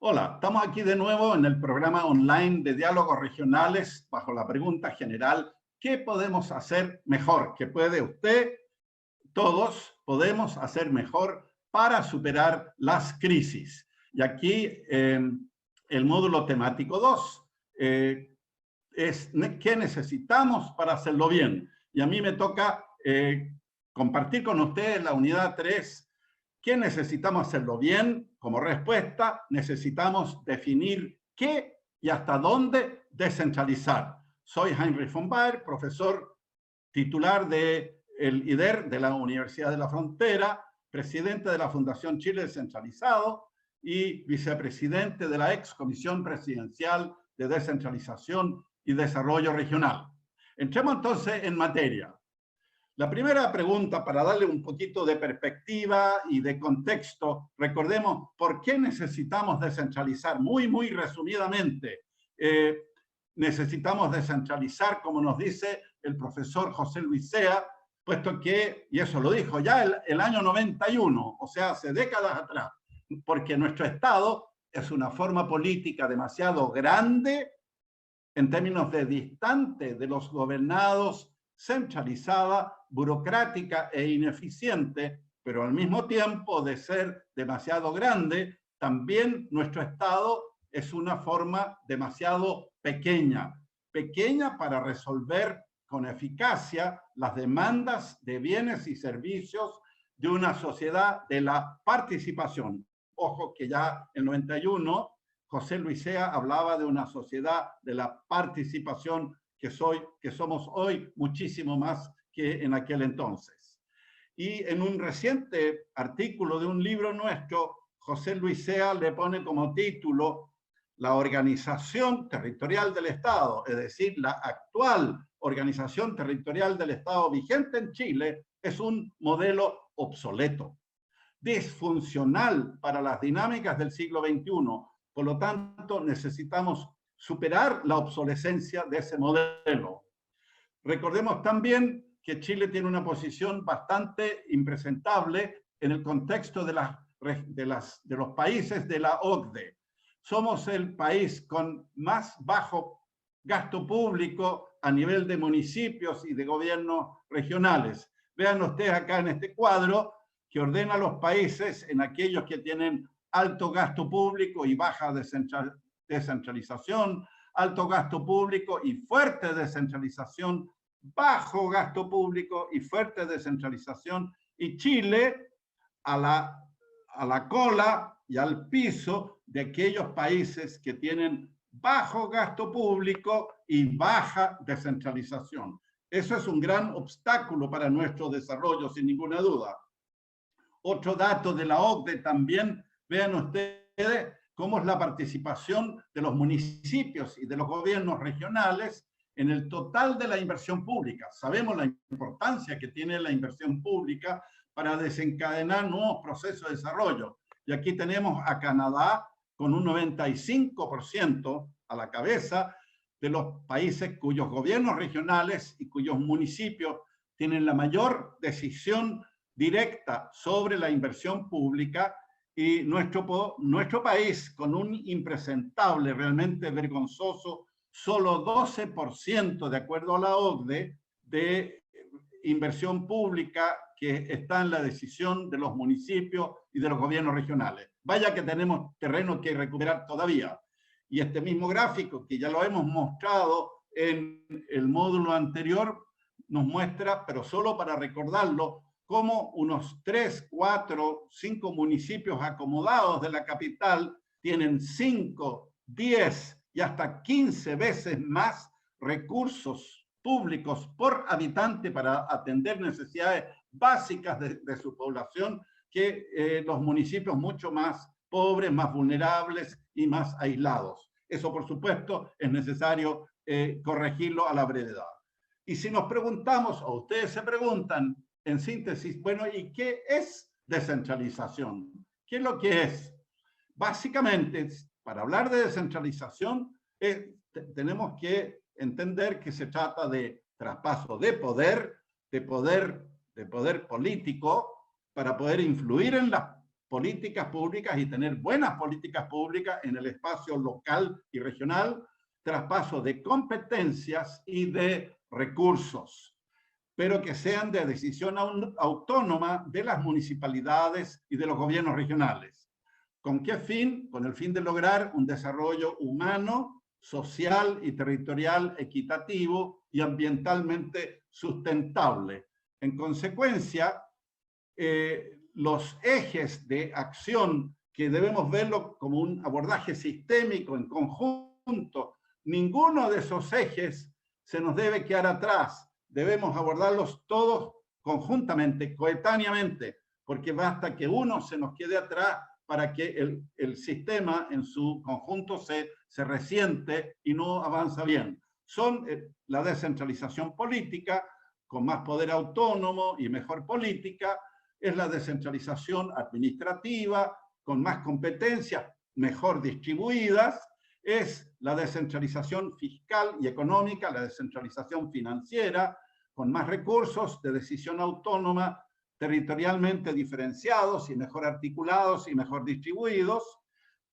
Hola, estamos aquí de nuevo en el programa online de diálogos regionales bajo la pregunta general: ¿qué podemos hacer mejor? ¿Qué puede usted, todos, podemos hacer mejor para superar las crisis? Y aquí el módulo temático 2 es ¿qué necesitamos para hacerlo bien? Y a mí me toca compartir con ustedes la unidad 3. ¿Qué necesitamos hacerlo bien? Como respuesta, necesitamos definir qué y hasta dónde descentralizar. Soy Heinrich von Baer, profesor titular del IDER de la Universidad de la Frontera, presidente de la Fundación Chile Descentralizado y vicepresidente de la ex Comisión Presidencial de Descentralización y Desarrollo Regional. Entremos entonces en materia. La primera pregunta, para darle un poquito de perspectiva y de contexto, recordemos por qué necesitamos descentralizar. Muy resumidamente, necesitamos descentralizar, como nos dice el profesor José Luis Sea, puesto que, y eso lo dijo ya el año 91, o sea, hace décadas atrás, porque nuestro Estado es una forma política demasiado grande en términos de distante de los gobernados, centralizada, burocrática e ineficiente, pero al mismo tiempo de ser demasiado grande, también nuestro Estado es una forma demasiado pequeña para resolver con eficacia las demandas de bienes y servicios de una sociedad de la participación. Ojo que ya en 91 José Luis Sea hablaba de una sociedad de la participación que somos hoy muchísimo más que en aquel entonces. Y en un reciente artículo de un libro nuestro, José Luis Sea le pone como título la organización territorial del Estado, es decir, la actual organización territorial del Estado vigente en Chile es un modelo obsoleto, disfuncional para las dinámicas del siglo XXI. Por lo tanto, necesitamos superar la obsolescencia de ese modelo. Recordemos también que Chile tiene una posición bastante impresentable en el contexto de los países de la OCDE. Somos el país con más bajo gasto público a nivel de municipios y de gobiernos regionales. Vean ustedes acá en este cuadro que ordena los países en aquellos que tienen alto gasto público y baja descentralización, alto gasto público y fuerte descentralización, bajo gasto público y fuerte descentralización, y Chile a la cola y al piso de aquellos países que tienen bajo gasto público y baja descentralización. Eso es un gran obstáculo para nuestro desarrollo, sin ninguna duda. Otro dato de la OCDE también, vean ustedes cómo es la participación de los municipios y de los gobiernos regionales en el total de la inversión pública. Sabemos la importancia que tiene la inversión pública para desencadenar nuevos procesos de desarrollo. Y aquí tenemos a Canadá con un 95% a la cabeza de los países cuyos gobiernos regionales y cuyos municipios tienen la mayor decisión directa sobre la inversión pública, y nuestro país, con un impresentable, realmente vergonzoso, solo 12%, de acuerdo a la OCDE, de inversión pública que está en la decisión de los municipios y de los gobiernos regionales. Vaya que tenemos terreno que recuperar todavía. Y este mismo gráfico, que ya lo hemos mostrado en el módulo anterior, nos muestra, pero solo para recordarlo, cómo unos 3, 4, 5 municipios acomodados de la capital tienen 5, 10 y hasta 15 veces más recursos públicos por habitante para atender necesidades básicas de su población que los municipios mucho más pobres, más vulnerables y más aislados. Eso, por supuesto, es necesario corregirlo a la brevedad. Y si nos preguntamos, o ustedes se preguntan, en síntesis, bueno, ¿y qué es descentralización? ¿Qué es lo que es? Básicamente, para hablar de descentralización, tenemos que entender que se trata de traspaso de poder político para poder influir en las políticas públicas y tener buenas políticas públicas en el espacio local y regional, traspaso de competencias y de recursos, pero que sean de decisión autónoma de las municipalidades y de los gobiernos regionales. ¿Con qué fin? Con el fin de lograr un desarrollo humano, social y territorial equitativo y ambientalmente sustentable. En consecuencia, los ejes de acción que debemos verlo como un abordaje sistémico en conjunto, ninguno de esos ejes se nos debe quedar atrás. Debemos abordarlos todos conjuntamente, coetáneamente, porque basta que uno se nos quede atrás para que el sistema en su conjunto se resiente y no avanza bien. Son la descentralización política, con más poder autónomo y mejor política, es la descentralización administrativa, con más competencias, mejor distribuidas, es la descentralización fiscal y económica, la descentralización financiera, con más recursos de decisión autónoma, territorialmente diferenciados y mejor articulados y mejor distribuidos,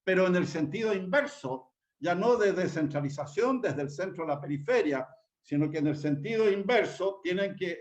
pero en el sentido inverso, ya no de descentralización desde el centro a la periferia, sino que en el sentido inverso tienen que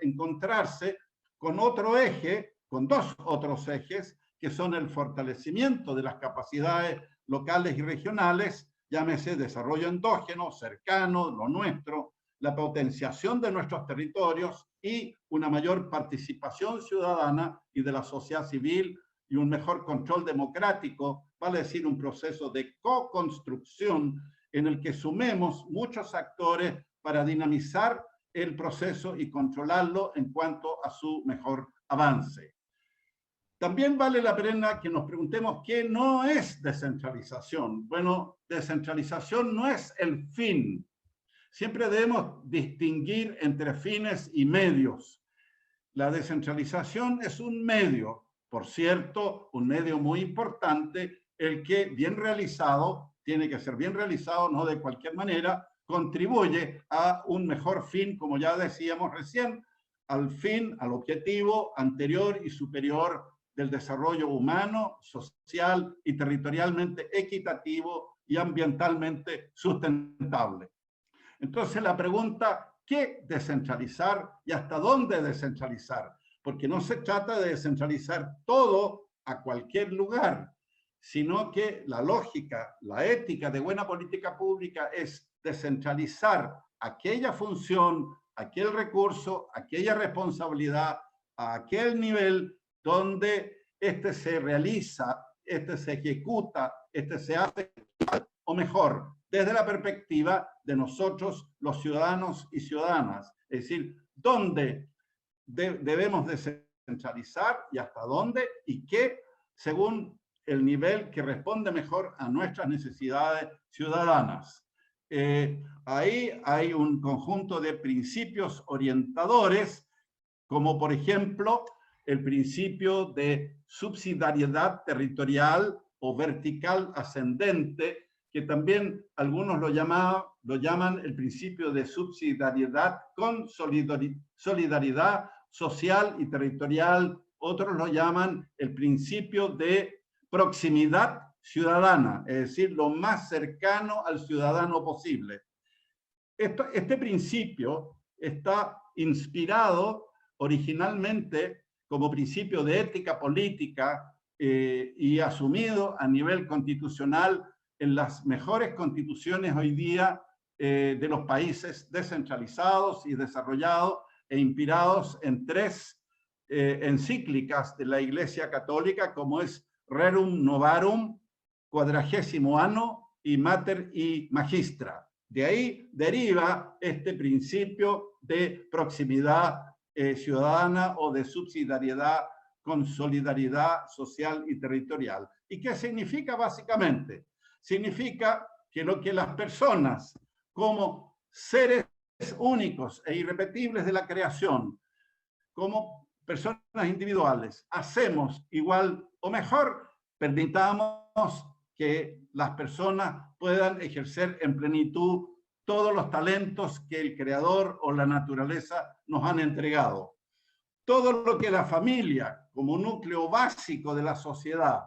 encontrarse con otro eje, con dos otros ejes, que son el fortalecimiento de las capacidades locales y regionales, llámese desarrollo endógeno, cercano, lo nuestro, la potenciación de nuestros territorios y una mayor participación ciudadana y de la sociedad civil y un mejor control democrático, vale decir un proceso de co-construcción en el que sumemos muchos actores para dinamizar el proceso y controlarlo en cuanto a su mejor avance. También vale la pena que nos preguntemos qué no es descentralización. Bueno, descentralización no es el fin. Siempre debemos distinguir entre fines y medios. La descentralización es un medio, por cierto, un medio muy importante, el que bien realizado, tiene que ser bien realizado, no de cualquier manera, contribuye a un mejor fin, como ya decíamos recién, al fin, al objetivo anterior y superior del desarrollo humano, social y territorialmente equitativo y ambientalmente sustentable. Entonces la pregunta, ¿qué descentralizar y hasta dónde descentralizar? Porque no se trata de descentralizar todo a cualquier lugar, sino que la lógica, la ética de buena política pública es descentralizar aquella función, aquel recurso, aquella responsabilidad, a aquel nivel donde este se realiza, este se ejecuta, este se hace, o mejor, desde la perspectiva de nosotros, los ciudadanos y ciudadanas. Es decir, dónde debemos descentralizar y hasta dónde y qué, según el nivel que responde mejor a nuestras necesidades ciudadanas. Ahí hay un conjunto de principios orientadores, como por ejemplo el principio de subsidiariedad territorial o vertical ascendente, que también algunos lo llaman el principio de subsidiariedad con solidaridad social y territorial, otros lo llaman el principio de proximidad ciudadana, es decir, lo más cercano al ciudadano posible. Este principio está inspirado originalmente como principio de ética política y asumido a nivel constitucional en las mejores constituciones hoy día de los países descentralizados y desarrollados e inspirados en tres encíclicas de la Iglesia Católica, como es Rerum Novarum, Quadragésimo Anno y Mater y Magistra. De ahí deriva este principio de proximidad ciudadana o de subsidiariedad con solidaridad social y territorial. ¿Y qué significa básicamente? Significa que lo que las personas, como seres únicos e irrepetibles de la creación, como personas individuales, hacemos igual o mejor, permitamos que las personas puedan ejercer en plenitud todos los talentos que el Creador o la naturaleza nos han entregado. Todo lo que la familia, como núcleo básico de la sociedad,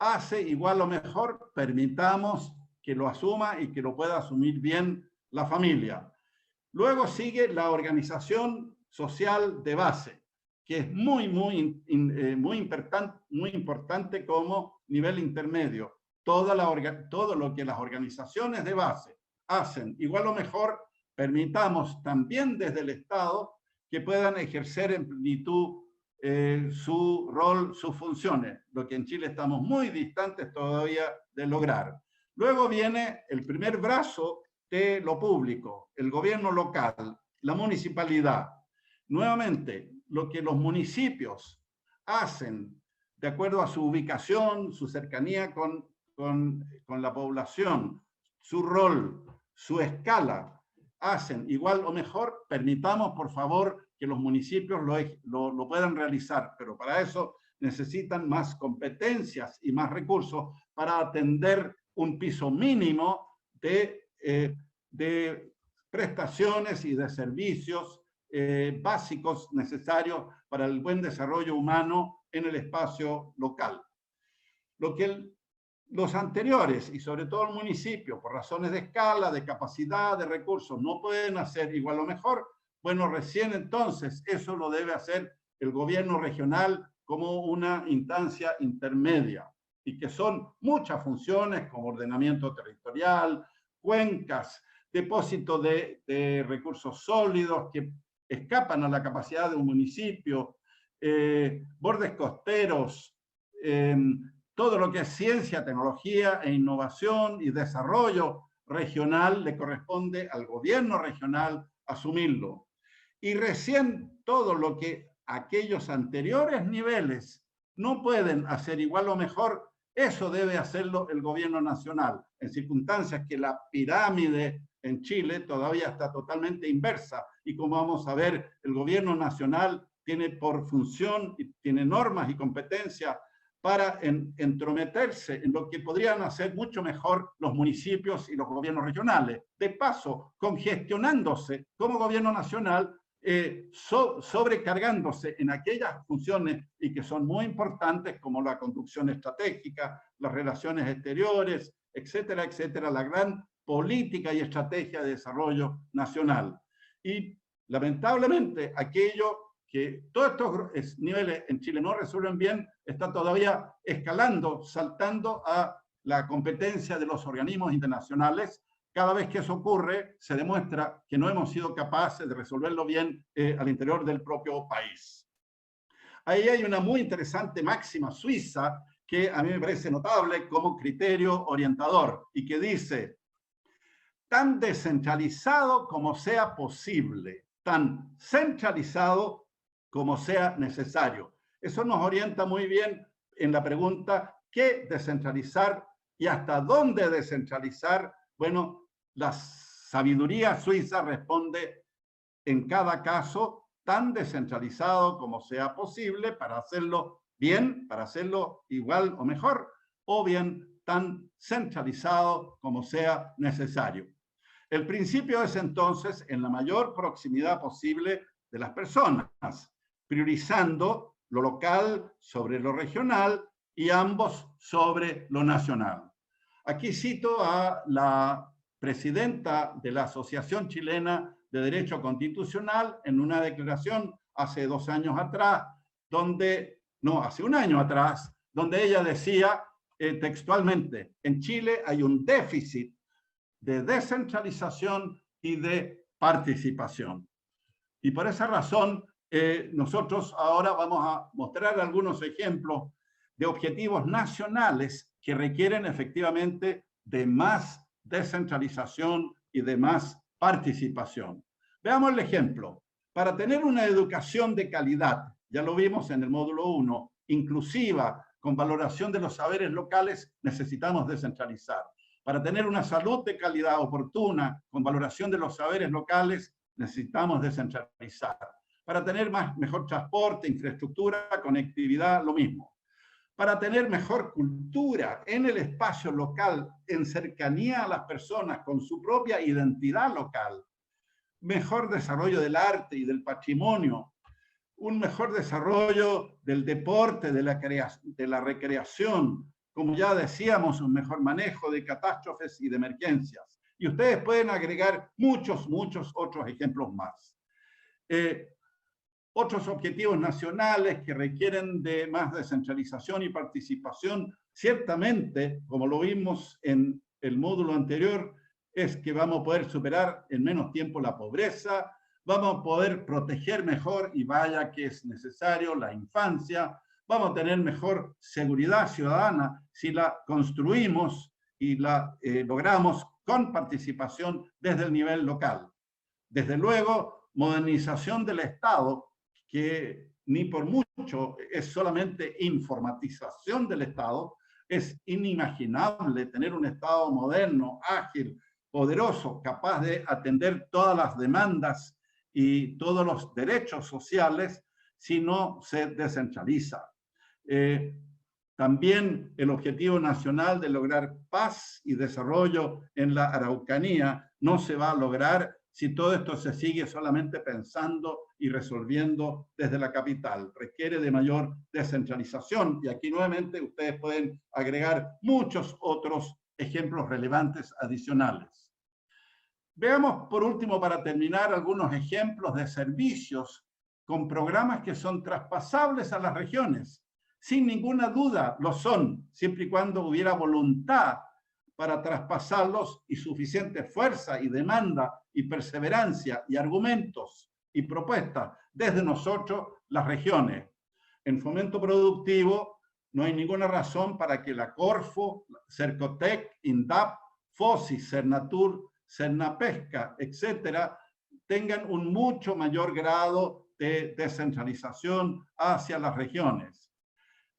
hace igual o mejor, permitamos que lo asuma y que lo pueda asumir bien la familia. Luego sigue la organización social de base, que es muy importante como nivel intermedio. Todo lo que las organizaciones de base hacen igual o mejor, permitamos también desde el Estado que puedan ejercer en plenitud su rol, sus funciones, lo que en Chile estamos muy distantes todavía de lograr. Luego viene el primer brazo de lo público, el gobierno local, la municipalidad. Nuevamente, lo que los municipios hacen de acuerdo a su ubicación, su cercanía con la población, su rol, su escala, hacen igual o mejor, permitamos por favor que los municipios lo puedan realizar, pero para eso necesitan más competencias y más recursos para atender un piso mínimo de prestaciones y de servicios básicos necesarios para el buen desarrollo humano en el espacio local. Lo que los anteriores, y sobre todo el municipio, por razones de escala, de capacidad, de recursos, no pueden hacer igual o mejor, bueno, recién entonces eso lo debe hacer el gobierno regional como una instancia intermedia, y que son muchas funciones como ordenamiento territorial, cuencas, depósito de recursos sólidos que escapan a la capacidad de un municipio, bordes costeros, todo lo que es ciencia, tecnología e innovación y desarrollo regional le corresponde al gobierno regional asumirlo. Y recién todo lo que aquellos anteriores niveles no pueden hacer igual o mejor, eso debe hacerlo el gobierno nacional, en circunstancias que la pirámide en Chile todavía está totalmente inversa, y como vamos a ver, el gobierno nacional tiene por función y tiene normas y competencias para entrometerse en lo que podrían hacer mucho mejor los municipios y los gobiernos regionales. De paso, congestionándose como gobierno nacional, sobrecargándose en aquellas funciones y que son muy importantes como la conducción estratégica, las relaciones exteriores, etcétera, etcétera, la gran política y estrategia de desarrollo nacional. Y lamentablemente aquello que todos estos niveles en Chile no resuelven bien, está todavía escalando, saltando a la competencia de los organismos internacionales. Cada vez que eso ocurre, se demuestra que no hemos sido capaces de resolverlo bien al interior del propio país. Ahí hay una muy interesante máxima suiza que a mí me parece notable como criterio orientador y que dice: tan descentralizado como sea posible, tan centralizado como sea necesario. Eso nos orienta muy bien en la pregunta ¿qué descentralizar y hasta dónde descentralizar? Bueno, la sabiduría suiza responde en cada caso tan descentralizado como sea posible para hacerlo bien, para hacerlo igual o mejor, o bien tan centralizado como sea necesario. El principio es entonces en la mayor proximidad posible de las personas, priorizando lo local sobre lo regional y ambos sobre lo nacional. Aquí cito a la presidenta de la Asociación Chilena de Derecho Constitucional en una declaración hace 2 años atrás, hace 1 año atrás, donde ella decía textualmente: en Chile hay un déficit de descentralización y de participación. Y por esa razón, nosotros ahora vamos a mostrar algunos ejemplos de objetivos nacionales que requieren efectivamente de más descentralización y de más participación. Veamos el ejemplo. Para tener una educación de calidad, ya lo vimos en el módulo 1, inclusiva, con valoración de los saberes locales, necesitamos descentralizar. Para tener una salud de calidad oportuna, con valoración de los saberes locales, necesitamos descentralizar. Para tener mejor transporte, infraestructura, conectividad, lo mismo. Para tener mejor cultura en el espacio local, en cercanía a las personas, con su propia identidad local, mejor desarrollo del arte y del patrimonio, un mejor desarrollo del deporte, de la recreación, como ya decíamos, un mejor manejo de catástrofes y de emergencias. Y ustedes pueden agregar muchos otros ejemplos más. Otros objetivos nacionales que requieren de más descentralización y participación, ciertamente, como lo vimos en el módulo anterior, es que vamos a poder superar en menos tiempo la pobreza, vamos a poder proteger mejor, y vaya que es necesario, la infancia, vamos a tener mejor seguridad ciudadana si la construimos y la logramos con participación desde el nivel local. Desde luego, modernización del Estado, que ni por mucho es solamente informatización del Estado. Es inimaginable tener un Estado moderno, ágil, poderoso, capaz de atender todas las demandas y todos los derechos sociales si no se descentraliza. También el objetivo nacional de lograr paz y desarrollo en la Araucanía no se va a lograr si todo esto se sigue solamente pensando y resolviendo desde la capital. Requiere de mayor descentralización, y aquí nuevamente ustedes pueden agregar muchos otros ejemplos relevantes adicionales. Veamos por último, para terminar, algunos ejemplos de servicios con programas que son traspasables a las regiones. Sin ninguna duda lo son, siempre y cuando hubiera voluntad para traspasarlos y suficiente fuerza y demanda y perseverancia y argumentos y propuestas desde nosotros, las regiones. En fomento productivo no hay ninguna razón para que la Corfo, Cercotec, INDAP, FOSI, Cernatur, Cernapesca, etcétera, tengan un mucho mayor grado de descentralización hacia las regiones.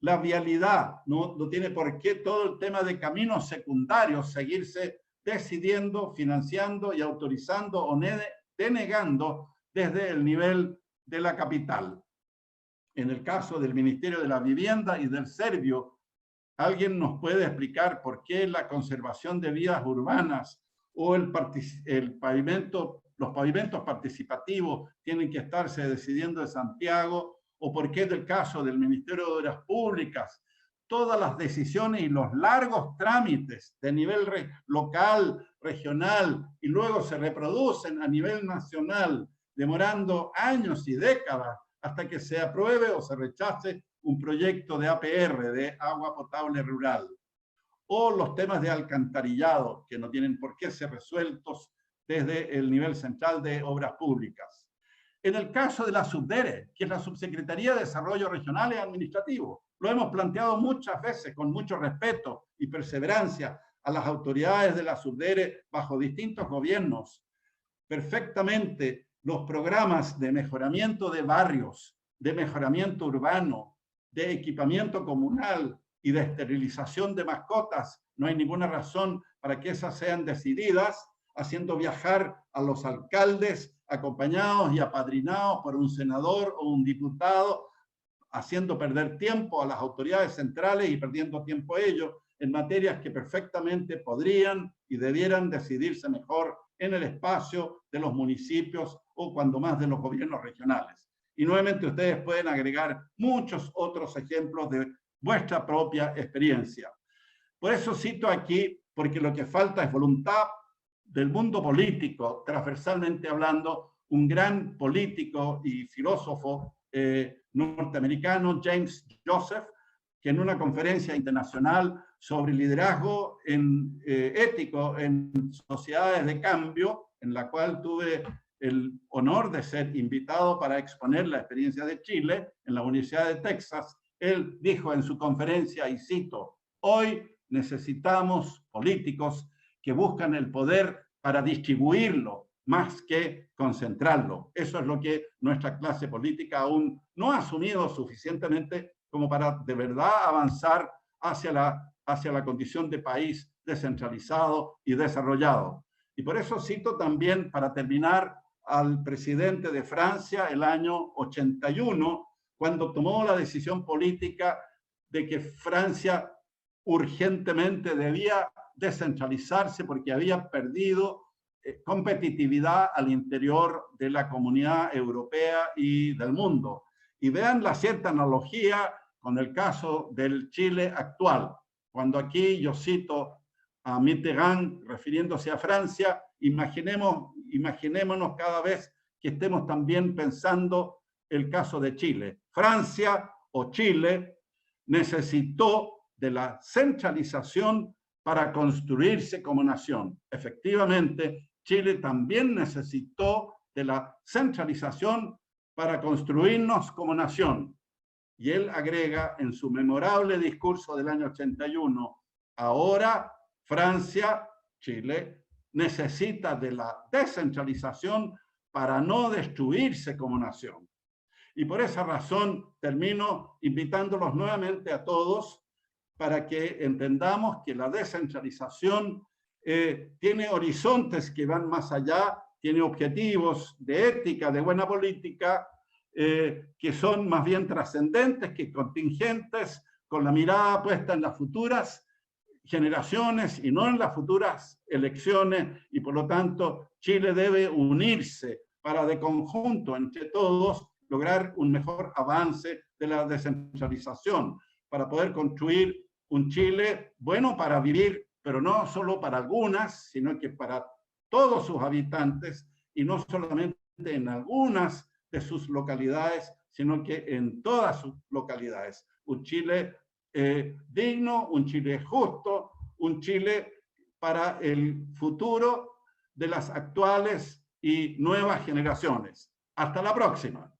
La vialidad, no tiene por qué todo el tema de caminos secundarios seguirse decidiendo, financiando y autorizando o denegando desde el nivel de la capital. En el caso del Ministerio de la Vivienda y del Servio, ¿alguien nos puede explicar por qué la conservación de vías urbanas o los pavimentos participativos tienen que estarse decidiendo en Santiago? ¿O por qué del caso del Ministerio de Obras Públicas, todas las decisiones y los largos trámites de nivel local, regional, y luego se reproducen a nivel nacional, demorando años y décadas hasta que se apruebe o se rechace un proyecto de APR, de agua potable rural? O los temas de alcantarillado, que no tienen por qué ser resueltos desde el nivel central de Obras Públicas. En el caso de la SUBDERE, que es la Subsecretaría de Desarrollo Regional y Administrativo, lo hemos planteado muchas veces con mucho respeto y perseverancia a las autoridades de la SUBDERE bajo distintos gobiernos. Perfectamente los programas de mejoramiento de barrios, de mejoramiento urbano, de equipamiento comunal y de esterilización de mascotas, no hay ninguna razón para que esas sean decididas haciendo viajar a los alcaldes acompañados y apadrinados por un senador o un diputado, haciendo perder tiempo a las autoridades centrales y perdiendo tiempo ellos en materias que perfectamente podrían y debieran decidirse mejor en el espacio de los municipios o cuando más de los gobiernos regionales. Y nuevamente ustedes pueden agregar muchos otros ejemplos de vuestra propia experiencia. Por eso cito aquí, porque lo que falta es voluntad del mundo político, transversalmente hablando, un gran político y filósofo norteamericano, James Joseph, que en una conferencia internacional sobre liderazgo ético en sociedades de cambio, en la cual tuve el honor de ser invitado para exponer la experiencia de Chile en la Universidad de Texas, él dijo en su conferencia, y cito: hoy necesitamos políticos que buscan el poder para distribuirlo más que concentrarlo. Eso es lo que nuestra clase política aún no ha asumido suficientemente como para de verdad avanzar hacia la condición de país descentralizado y desarrollado. Y por eso cito también, para terminar, al presidente de Francia el año 81, cuando tomó la decisión política de que Francia urgentemente debía descentralizarse porque había perdido competitividad al interior de la comunidad europea y del mundo. Y vean la cierta analogía con el caso del Chile actual. Cuando aquí yo cito a Mitterrand refiriéndose a Francia, imaginémonos cada vez que estemos también pensando el caso de Chile. Francia o Chile necesitó de la centralización para construirse como nación. Efectivamente, Chile también necesitó de la centralización para construirnos como nación. Y él agrega en su memorable discurso del año 81, ahora Francia, Chile, necesita de la descentralización para no destruirse como nación. Y por esa razón termino invitándolos nuevamente a todos para que entendamos que la descentralización tiene horizontes que van más allá, tiene objetivos de ética, de buena política, que son más bien trascendentes que contingentes, con la mirada puesta en las futuras generaciones y no en las futuras elecciones, y por lo tanto Chile debe unirse para de conjunto entre todos lograr un mejor avance de la descentralización, para poder construir un Chile bueno para vivir, pero no solo para algunas, sino que para todos sus habitantes, y no solamente en algunas de sus localidades, sino que en todas sus localidades. Un Chile digno, un Chile justo, un Chile para el futuro de las actuales y nuevas generaciones. Hasta la próxima.